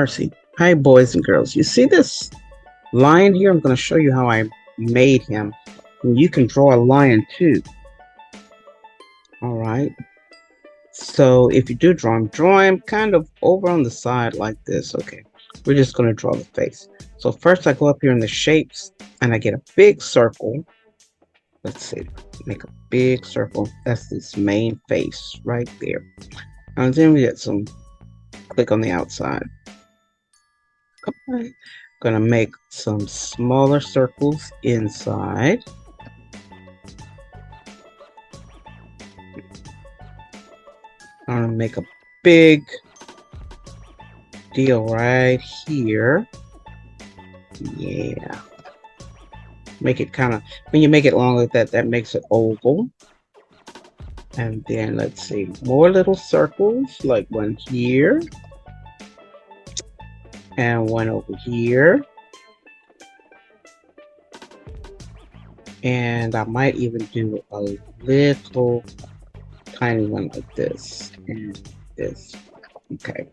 Mercy. Hi, boys and girls. You see this lion here? I'm going to show you how I made him. And you can draw a lion too. All right. So if you do draw him kind of over on the side like this. Okay. We're just going to draw the face. So first I go up here in the shapes and I get a big circle. Let's see. Make a big circle. That's this main face right there. And then we get some, click on the outside. Okay. Gonna make some smaller circles inside. I'm gonna make a big deal right here. Yeah. Make it kind of, when you make it long like that, that makes it oval. And then let's see, more little circles, like one here. And one over here. And I might even do a little tiny one like this and this. Okay.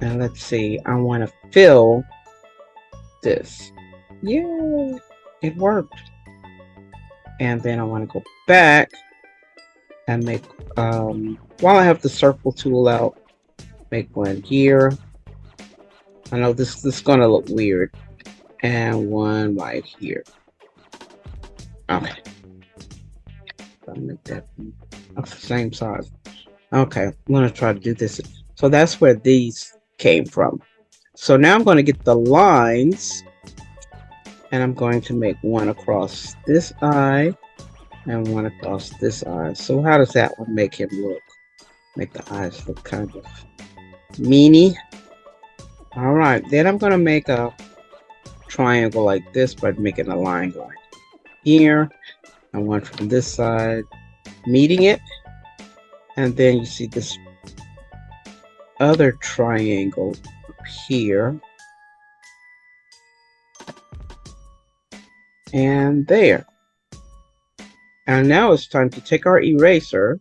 And let's see, I want to fill this. Yay! It worked. And then I want to go back and make, while I have the circle tool out, make one here. I know this is gonna look weird. And one right here. Okay. I'll make that of the same size. Okay, I'm gonna try to do this. So that's where these came from. So now I'm going to get the lines, and I'm going to make one across this eye and one across this eye. So how does that one make him look? Make the eyes look kind of meany. All right, then I'm going to make a triangle like this by making a line going here and one from this side, meeting it. And then you see this other triangle here and there. And now it's time to take our eraser.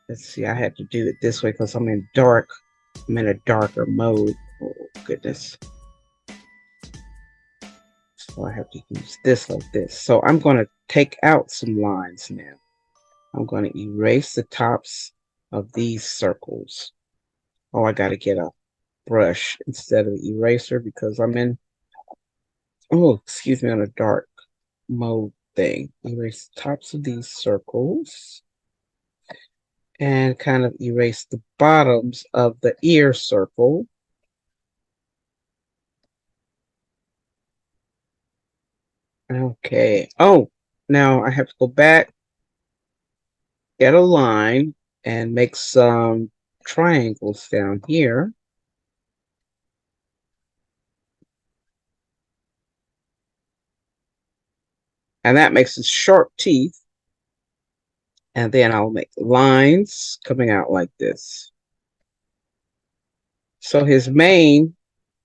Let's see, I had to do it this way because I'm in a darker mode. Oh goodness. So I have to use this like this. So I'm going to take out some lines now. I'm going to erase the tops of these circles. Oh, I got to get a brush instead of eraser because I'm in, oh, excuse me, on a dark mode thing. Erase the tops of these circles and kind of erase the bottoms of the ear circle. Okay. Oh, now I have to go back, get a line, and make some triangles down here. And that makes his sharp teeth. And then I'll make lines coming out like this. So his mane,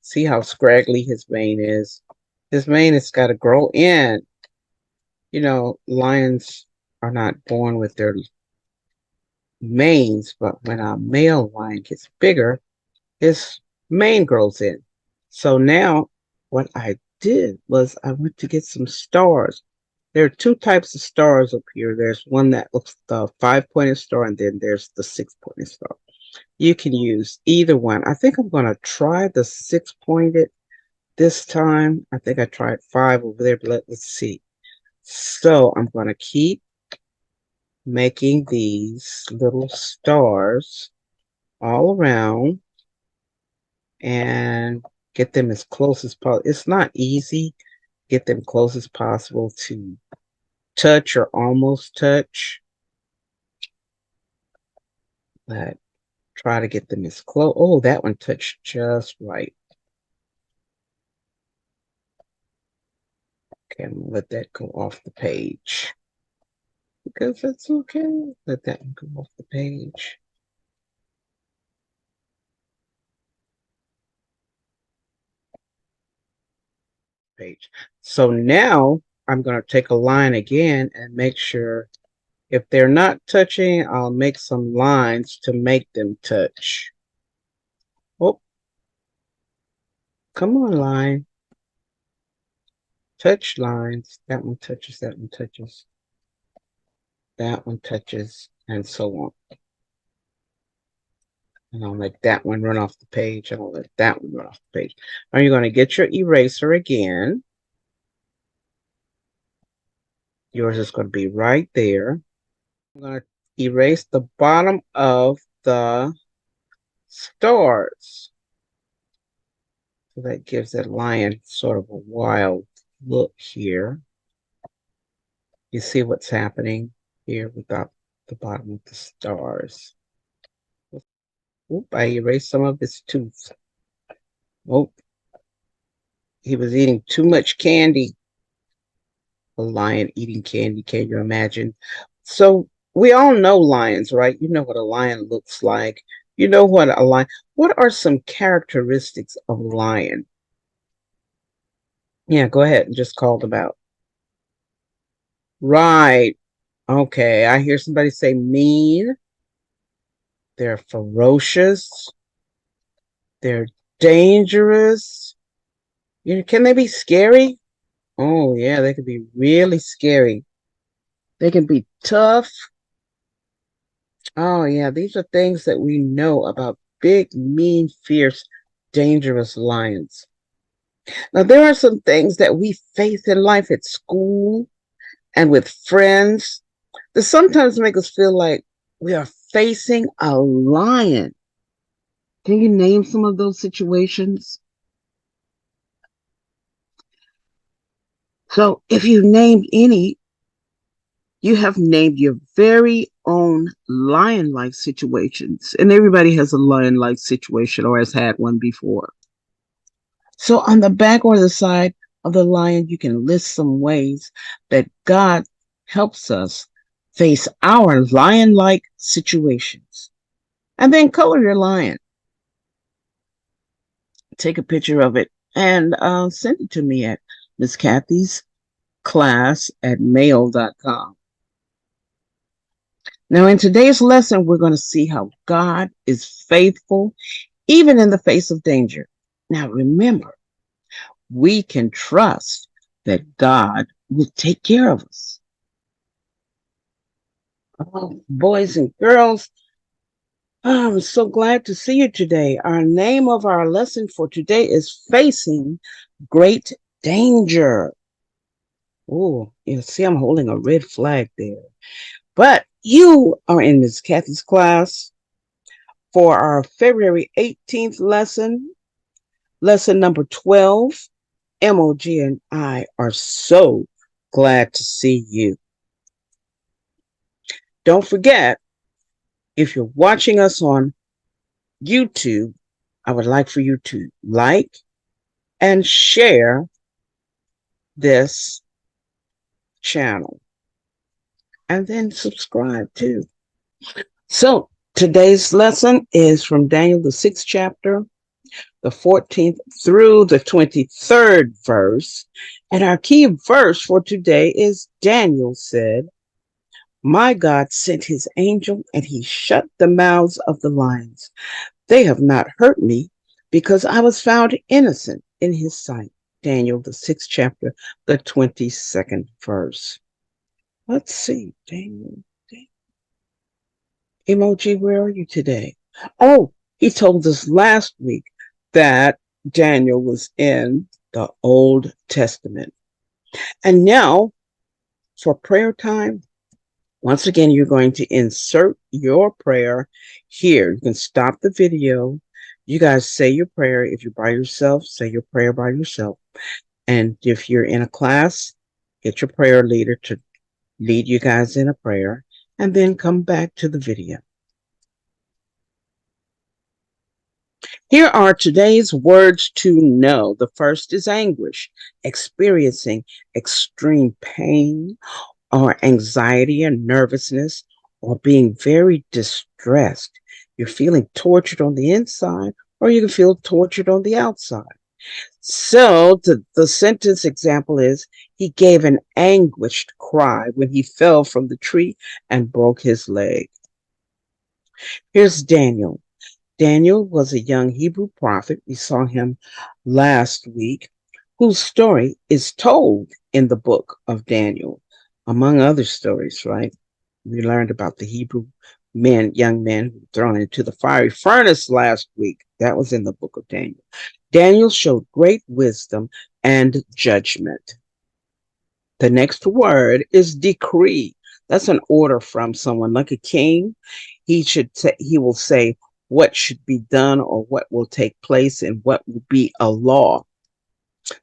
see how scraggly his mane is? His mane has got to grow in. You know, lions are not born with their manes, but when a male lion gets bigger, his mane grows in. So now what I did was I went to get some stars. There are two types of stars up here. There's one that looks the 5-pointed star, and then there's the 6-pointed star. You can use either one. I think I'm going to try the 6-pointed this time. I think I tried 5 over there, but let's see. So I'm going to keep making these little stars all around and get them as close as possible. It's not easy. Get them close as possible to touch or almost touch. But try to get them as close. Oh, that one touched just right. Okay, I'm gonna let that go off the page. Because that's okay. Let that one go off the page. So now I'm going to take a line again and make sure if they're not touching, I'll make some lines to make them touch. Come on, line. Touch lines. That one touches, that one touches, that one touches, and so on. And I'll let that one run off the page, and I'll let that one run off the page. Now you're going to get your eraser again. Yours is going to be right there. I'm going to erase the bottom of the stars. So that gives that lion sort of a wild look here. You see what's happening here without the bottom of the stars. Oop, I erased some of his tooth. Oh, he was eating too much candy. A lion eating candy, can you imagine? So we all know lions, right? You know what a lion looks like. You know what a lion, what are some characteristics of a lion? Yeah, go ahead and just call them out. Right. Okay, I hear somebody say mean. They're ferocious. They're dangerous. You know, can they be scary? Oh, yeah, they can be really scary. They can be tough. Oh, yeah, these are things that we know about big, mean, fierce, dangerous lions. Now, there are some things that we face in life at school and with friends that sometimes make us feel like we are facing a lion. Can you name some of those situations? So, if you named any, you have named your very own lion like situations. And everybody has a lion like situation or has had one before. So, on the back or the side of the lion, you can list some ways that God helps us face our lion like situations. And then color your lion. Take a picture of it and send it to me at Miss Kathy's class@mail.com. Now, in today's lesson, we're going to see how God is faithful even in the face of danger. Now, remember, we can trust that God will take care of us. Oh, boys and girls, I'm so glad to see you today. Our name of our lesson for today is Facing Great Danger. Oh, you see, I'm holding a red flag there. But you are in Miss Kathy's class for our February 18th lesson, lesson number 12. MOG and I are so glad to see you. Don't forget, if you're watching us on YouTube, I would like for you to like and share this channel and then subscribe too. So today's lesson is from Daniel, the 6th chapter, the 14th through the 23rd verse. And our key verse for today is Daniel said, "My God sent his angel and he shut the mouths of the lions. They have not hurt me because I was found innocent in his sight." Daniel, the 6th chapter, the 22nd verse. Let's see, Daniel. Emoji, where are you today? Oh, he told us last week that Daniel was in the Old Testament. And now for prayer time, once again, you're going to insert your prayer here. You can stop the video. You guys say your prayer. If you're by yourself, say your prayer by yourself. And if you're in a class, get your prayer leader to lead you guys in a prayer and then come back to the video. Here are today's words to know. The first is anguish, experiencing extreme pain or anxiety and nervousness or being very distressed. You're feeling tortured on the inside or you can feel tortured on the outside. So the sentence example is, he gave an anguished cry when he fell from the tree and broke his leg. Here's Daniel. Daniel was a young Hebrew prophet. We saw him last week, whose story is told in the book of Daniel, among other stories, right? We learned about the Hebrew men, young men who were thrown into the fiery furnace last week. That was in the book of Daniel. Daniel showed great wisdom and judgment. The next word is decree. That's an order from someone like a king. He will say what should be done or what will take place and what will be a law.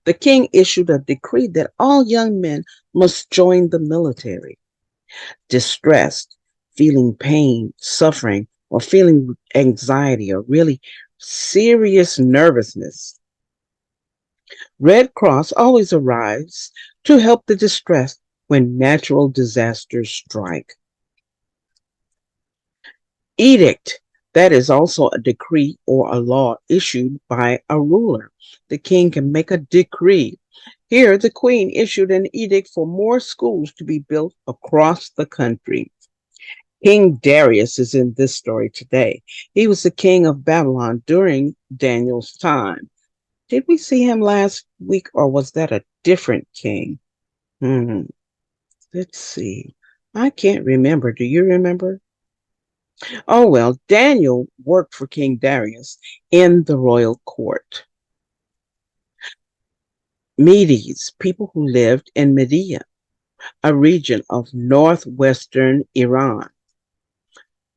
The king issued a decree that all young men must join the military. Distressed, feeling pain, suffering, or feeling anxiety or really serious nervousness, Red Cross always arrives to help the distressed when natural disasters strike. Edict, that is also a decree or a law issued by a ruler. The king can make a decree. Here, the queen issued an edict for more schools to be built across the country. King Darius is in this story today. He was the king of Babylon during Daniel's time. Did we see him last week or was that a different king? Let's see. I can't remember. Do you remember? Oh, well, Daniel worked for King Darius in the royal court. Medes, people who lived in Media, a region of northwestern Iran.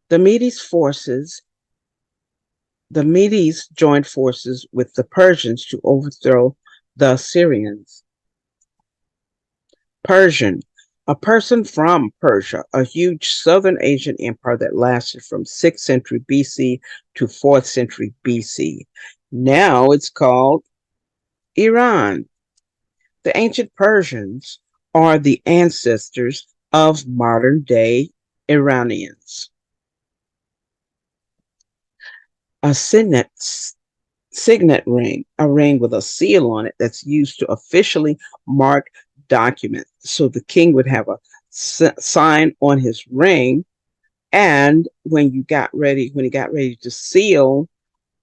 The Medes joined forces with the Persians to overthrow the Assyrians. Persian, a person from Persia, a huge southern Asian empire that lasted from 6th century BC to 4th century BC. Now it's called Iran. The ancient Persians are the ancestors of modern day Iranians. A signet ring, a ring with a seal on it that's used to officially mark documents. So the king would have a sign on his ring, and when he got ready to seal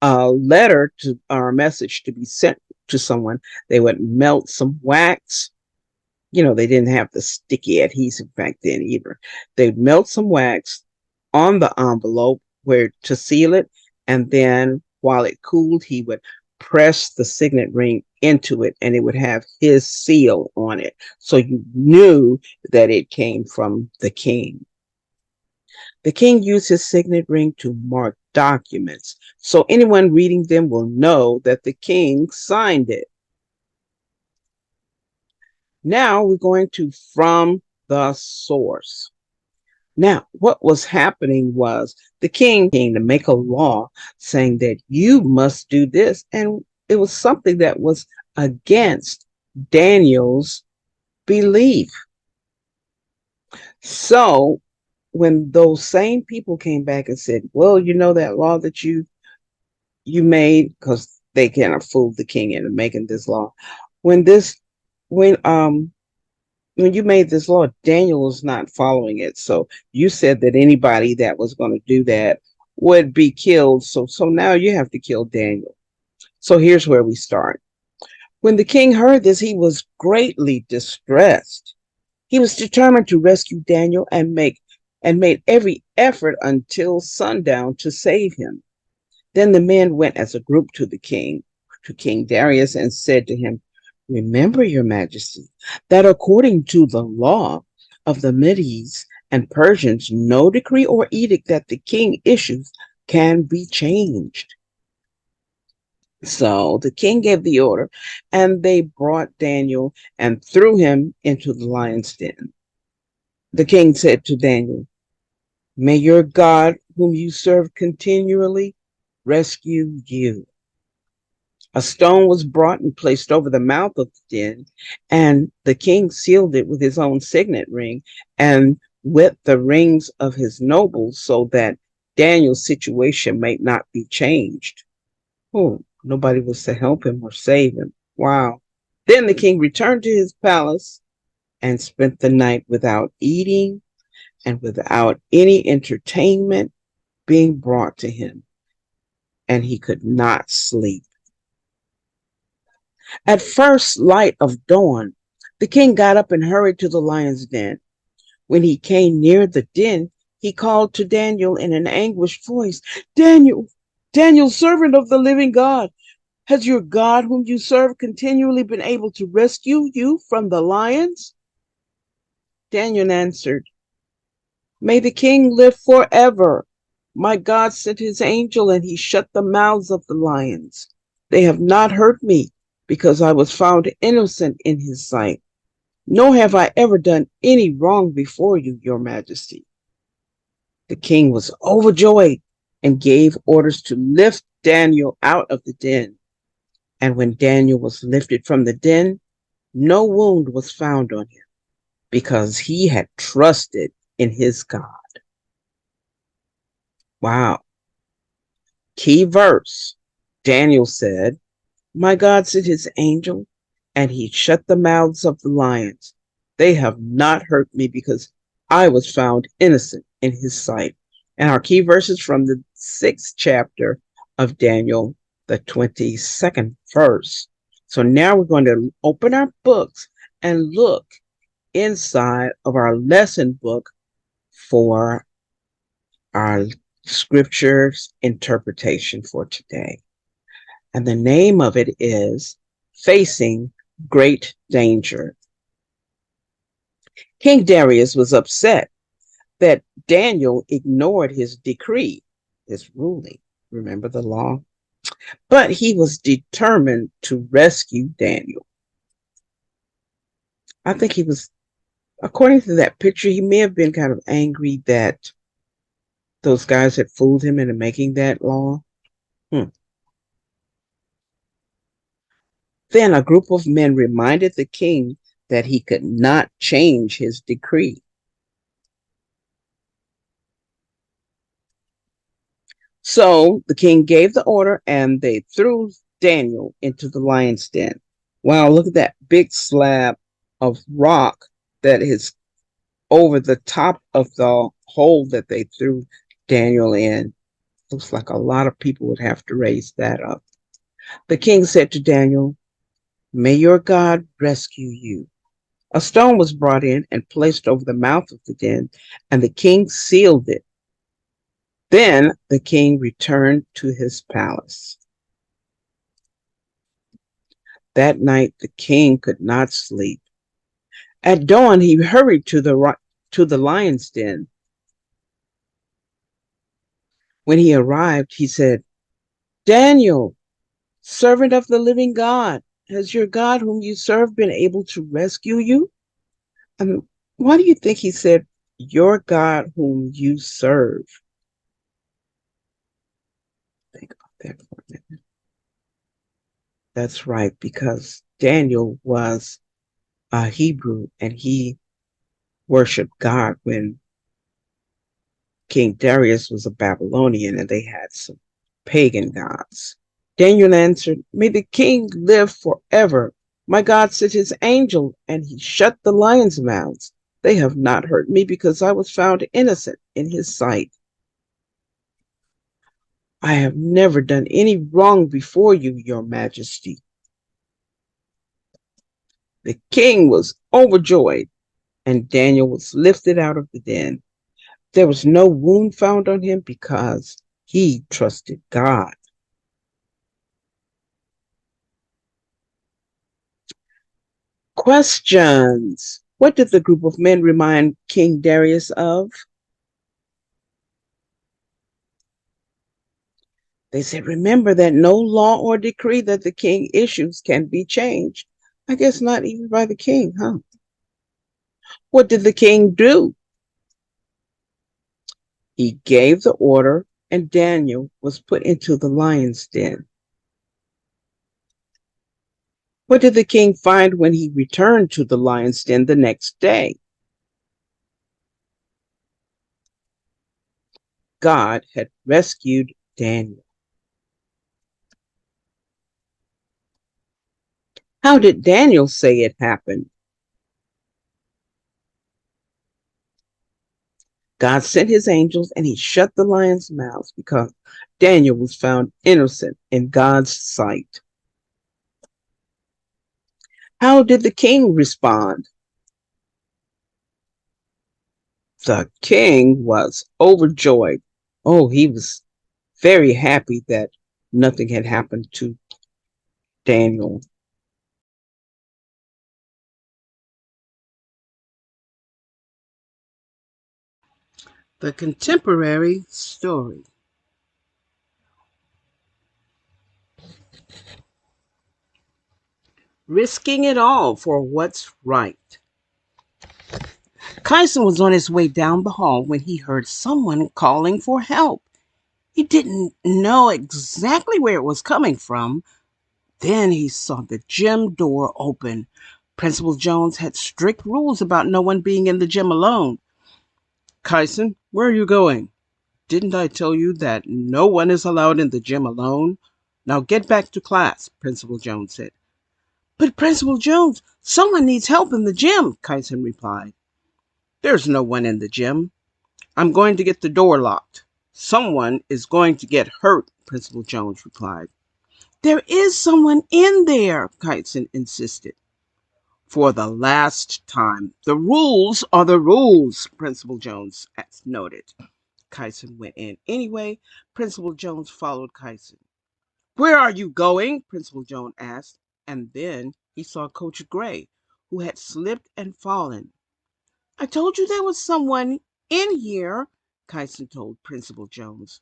a letter to or a message to be sent to someone, they would melt some wax. They didn't have the sticky adhesive back then either. They'd melt some wax on the envelope where to seal it, and then while it cooled, he would press the signet ring into it and it would have his seal on it. So you knew that it came from the king. The king used his signet ring to mark documents, so anyone reading them will know that the king signed it. Now we're going to from the source. Now, what was happening was the king came to make a law saying that you must do this. And it was something that was against Daniel's belief. So when those same people came back and said, well, that law that you made, because they kind of fooled the king into making this law. When you made this law, Daniel was not following it. So you said that anybody that was going to do that would be killed. So now you have to kill Daniel. So here's where we start. When the king heard this, he was greatly distressed. He was determined to rescue Daniel and made every effort until sundown to save him. Then the men went as a group to King Darius, and said to him, remember, your majesty, that according to the law of the Medes and Persians, no decree or edict that the king issues can be changed. So the king gave the order, and they brought Daniel and threw him into the lion's den. The king said to Daniel, may your God, whom you serve continually, rescue you. A stone was brought and placed over the mouth of the den, and the king sealed it with his own signet ring and with the rings of his nobles, so that Daniel's situation might not be changed. Oh, nobody was to help him or save him. Wow. Then the king returned to his palace and spent the night without eating and without any entertainment being brought to him. and he could not sleep. At first light of dawn, the king got up and hurried to the lion's den. When he came near the den, he called to Daniel in an anguished voice, Daniel, Daniel, servant of the living God, has your God whom you serve continually been able to rescue you from the lions? Daniel answered, May the king live forever. My God sent his angel and he shut the mouths of the lions. They have not hurt me because I was found innocent in his sight. Nor have I ever done any wrong before you, your majesty. The king was overjoyed and gave orders to lift Daniel out of the den. And when Daniel was lifted from the den, no wound was found on him because he had trusted in his God. Wow. Key verse. Daniel said, My God sent his angel and he shut the mouths of the lions. They have not hurt me because I was found innocent in his sight. And our key verses from the 6th chapter of Daniel, the 22nd verse. So now we're going to open our books and look inside of our lesson book for our scriptures interpretation for today. And the name of it is Facing Great Danger. King Darius was upset that Daniel ignored his decree, his ruling. Remember the law? But he was determined to rescue Daniel. I think he was, according to that picture, he may have been kind of angry that those guys had fooled him into making that law. Then a group of men reminded the king that he could not change his decree. So the king gave the order and they threw Daniel into the lion's den. Wow, look at that big slab of rock that is over the top of the hole that they threw Daniel in. Looks like a lot of people would have to raise that up. The king said to Daniel, May your God rescue you. A stone was brought in and placed over the mouth of the den, and the king sealed it. Then the king returned to his palace. That night the king could not sleep. At dawn he hurried to the lion's den. When he arrived, he said, Daniel, servant of the living God, has your God whom you serve been able to rescue you? Why do you think he said, your God whom you serve? Think about that for a minute. That's right, because Daniel was a Hebrew and he worshiped God when King Darius was a Babylonian and they had some pagan gods. Daniel answered, May the king live forever. My God sent his angel and he shut the lions' mouths. They have not hurt me because I was found innocent in his sight. I have never done any wrong before you, your majesty. The king was overjoyed and Daniel was lifted out of the den. There was no wound found on him because he trusted God. Questions. What did the group of men remind King Darius of? They said, remember that no law or decree that the king issues can be changed. I guess not even by the king, huh? What did the king do? He gave the order and Daniel was put into the lion's den. What did the king find when he returned to the lion's den the next day? God had rescued Daniel. How did Daniel say it happened? God sent his angels and he shut the lions' mouths because Daniel was found innocent in God's sight. How did the king respond? The king was overjoyed. Oh, he was very happy that nothing had happened to Daniel. The contemporary story. Risking it all for what's right. Kyson was on his way down the hall when he heard someone calling for help. He didn't know exactly where it was coming from. Then he saw the gym door open. Principal Jones had strict rules about no one being in the gym alone. Kyson, where are you going? Didn't I tell you that no one is allowed in the gym alone? Now get back to class, Principal Jones said. But Principal Jones, someone needs help in the gym, Kyson replied. There's no one in the gym. I'm going to get the door locked. Someone is going to get hurt, Principal Jones replied. There is someone in there, Kyson insisted. For the last time, the rules are the rules, Principal Jones noted. Kyson went in anyway. Principal Jones followed Kyson. Where are you going? Principal Jones asked. And then he saw Coach Gray, who had slipped and fallen. I told you there was someone in here, Kyson told Principal Jones.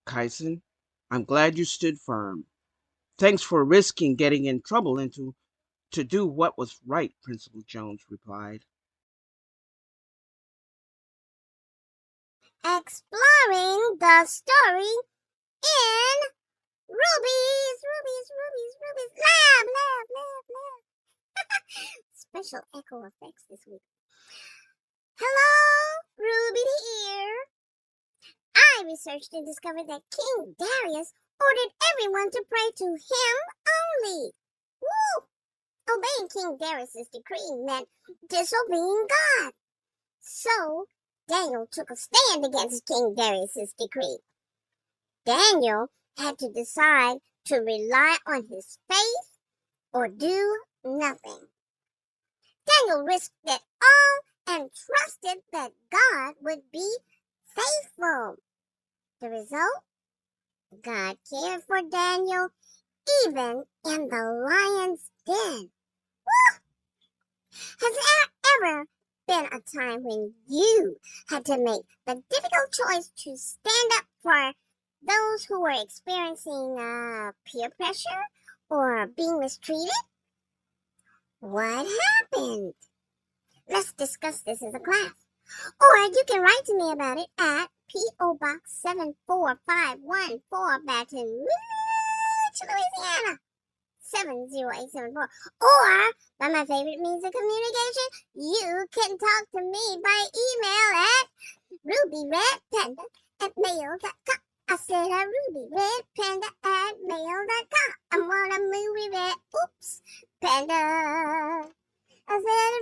Kyson, I'm glad you stood firm. Thanks for risking getting in trouble and to do what was right, Principal Jones replied. Exploring the story in Ruby's lab. Special echo effects this week. Hello, Ruby here. I researched and discovered that King Darius ordered everyone to pray to him only. Woo! Obeying King Darius's decree meant disobeying God. So, Daniel took a stand against King Darius's decree. Daniel had to decide to rely on his faith or do nothing. Daniel risked it all and trusted that God would be faithful. The result? God cared for Daniel even in the lion's den. Has there ever been a time when you had to make the difficult choice to stand up for those who were experiencing peer pressure or being mistreated? What happened? Let's discuss this as a class. Or you can write to me about it at P.O. Box 74514, Baton Rouge, Louisiana 70874. Or, by my favorite means of communication, you can talk to me by email at rubyredpanda@mail.com. I said rubyredpanda@mail.com. I want a movie red, oops, panda. I said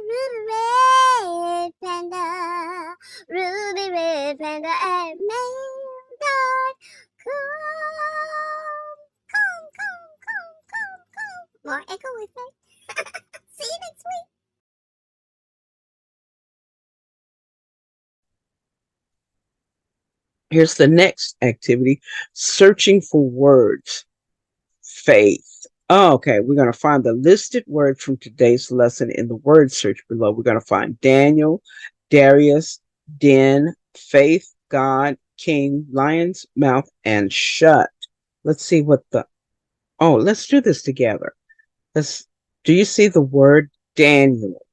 ruby red panda at mail.com. Come. More echo effect. See you next week. Here's the next activity, searching for words. Faith. Oh, okay, we're going to find the listed words from today's lesson in the word search below. We're going to find Daniel, Darius, den, faith, God, king, lion's mouth, and shut. Let's see what let's do this together. Do you see the word Daniel?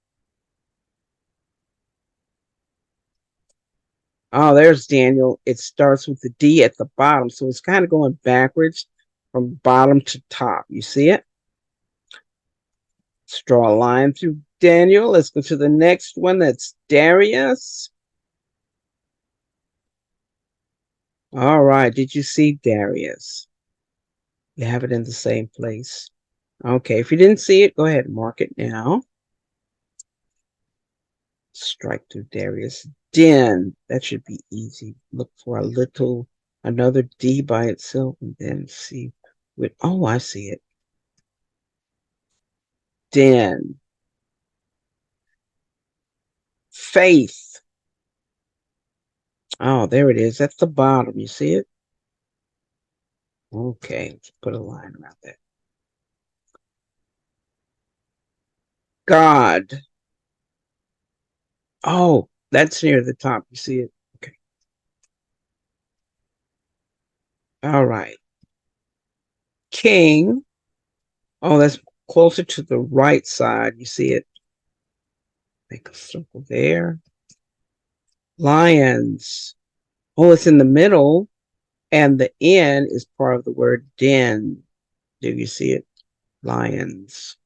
Oh, there's Daniel. It starts with the D at the bottom, so it's kind of going backwards from bottom to top. You see it? Let's draw a line through Daniel. Let's go to the next one. That's Darius. All right. Did you see Darius? You have it in the same place. Okay. If you didn't see it, go ahead and mark it now. Strike through Darius. Den. That should be easy. Look for another D by itself and then see oh, I see it. Den. Faith. Oh, there it is. That's the bottom. You see it? Okay, let's put a line around that. God. Oh, that's near the top. You see it? Okay. All right. King. Oh, that's closer to the right side. You see it? Make a circle there. Lions. Oh, it's in the middle. And the N is part of the word den. Do you see it? Lions.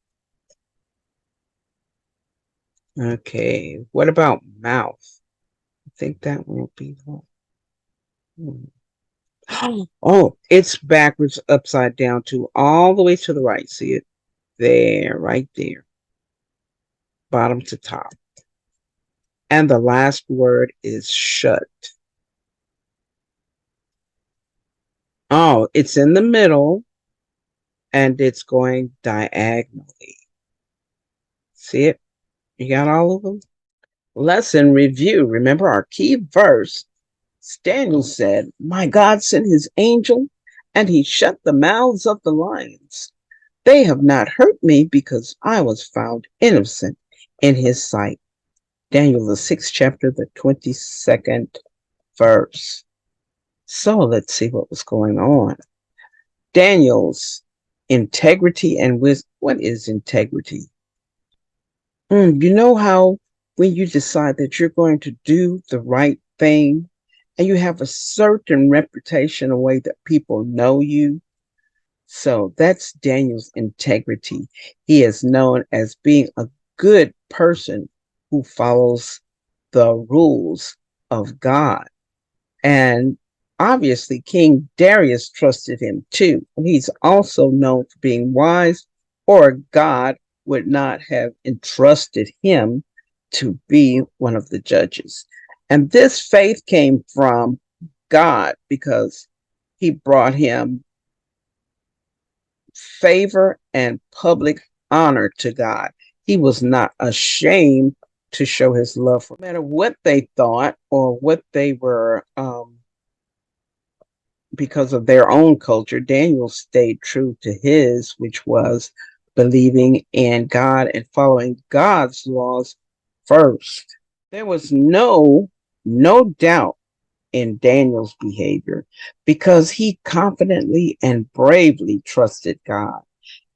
Okay. What about mouth? I think that won't be one. Oh, it's backwards, upside down too, all the way to the right. See it? There, right there. Bottom to top. And the last word is shut. Oh, it's in the middle and it's going diagonally. See it? You got all of them? Lesson review. Remember our key verse. Daniel said, "My God sent his angel and he shut the mouths of the lions. They have not hurt me because I was found innocent in his sight." Daniel, the 6th chapter, the 22nd verse. So let's see what was going on. Daniel's integrity and wisdom. What is integrity? You know how when you decide that you're going to do the right thing and you have a certain reputation, a way that people know you. So that's Daniel's integrity. He is known as being a good person who follows the rules of God. And obviously, King Darius trusted him too. He's also known for being wise, or God would not have entrusted him to be one of the judges. And this faith came from God because he brought him favor and public honor to God. He was not ashamed to show his love for no matter what they thought or what they were because of their own culture. Daniel stayed true to his, which was believing in God and following God's laws first. There was no doubt in Daniel's behavior because he confidently and bravely trusted God.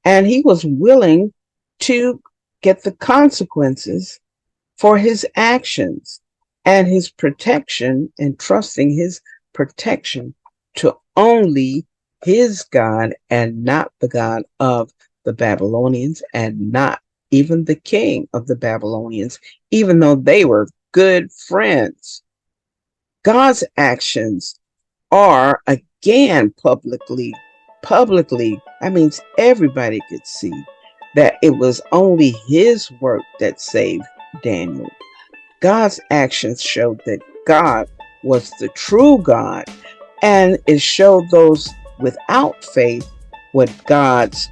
And he was willing to get the consequences for his actions and his protection, and trusting his protection to only his God and not the God of the Babylonians, and not even the king of the Babylonians, even though they were good friends. God's actions are again publicly, that means everybody could see that it was only his work that saved Daniel. God's actions showed that God was the true God, and it showed those without faith what God's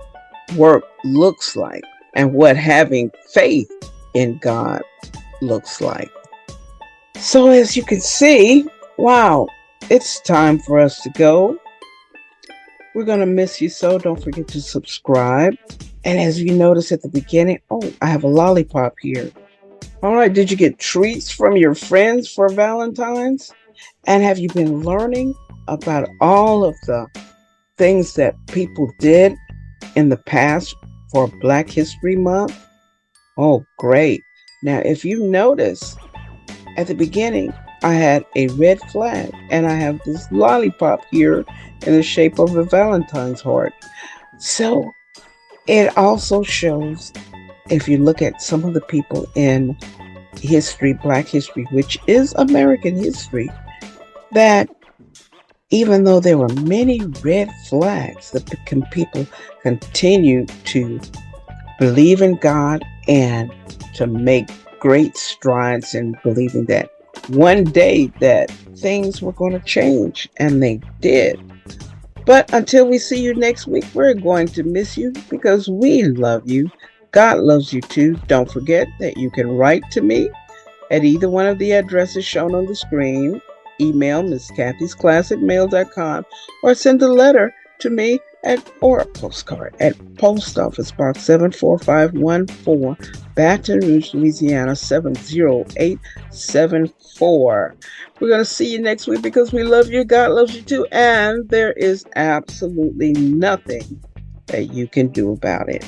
work looks like and what having faith in God looks like. So as you can see, wow, it's time for us to go. We're going to miss you, so don't forget to subscribe. And as you notice at the beginning, oh, I have a lollipop here. All right, did you get treats from your friends for Valentine's? And have you been learning about all of the things that people did in the past for Black History Month? Oh, great. Now, if you notice, at the beginning, I had a red flag, and I have this lollipop here in the shape of a Valentine's heart. So it also shows, if you look at some of the people in history, Black history, which is American history, that even though there were many red flags, the people continue to believe in God and to make great strides in believing that one day that things were going to change, and they did. But until we see you next week, we're going to miss you because we love you. God loves you too. Don't forget that you can write to me at either one of the addresses shown on the screen. Email MissKathy'sClass@mail.com or send a letter to me or a postcard at Post Office Box 74514, Baton Rouge, Louisiana 70874. We're going to see you next week because we love you. God loves you too. And there is absolutely nothing that you can do about it.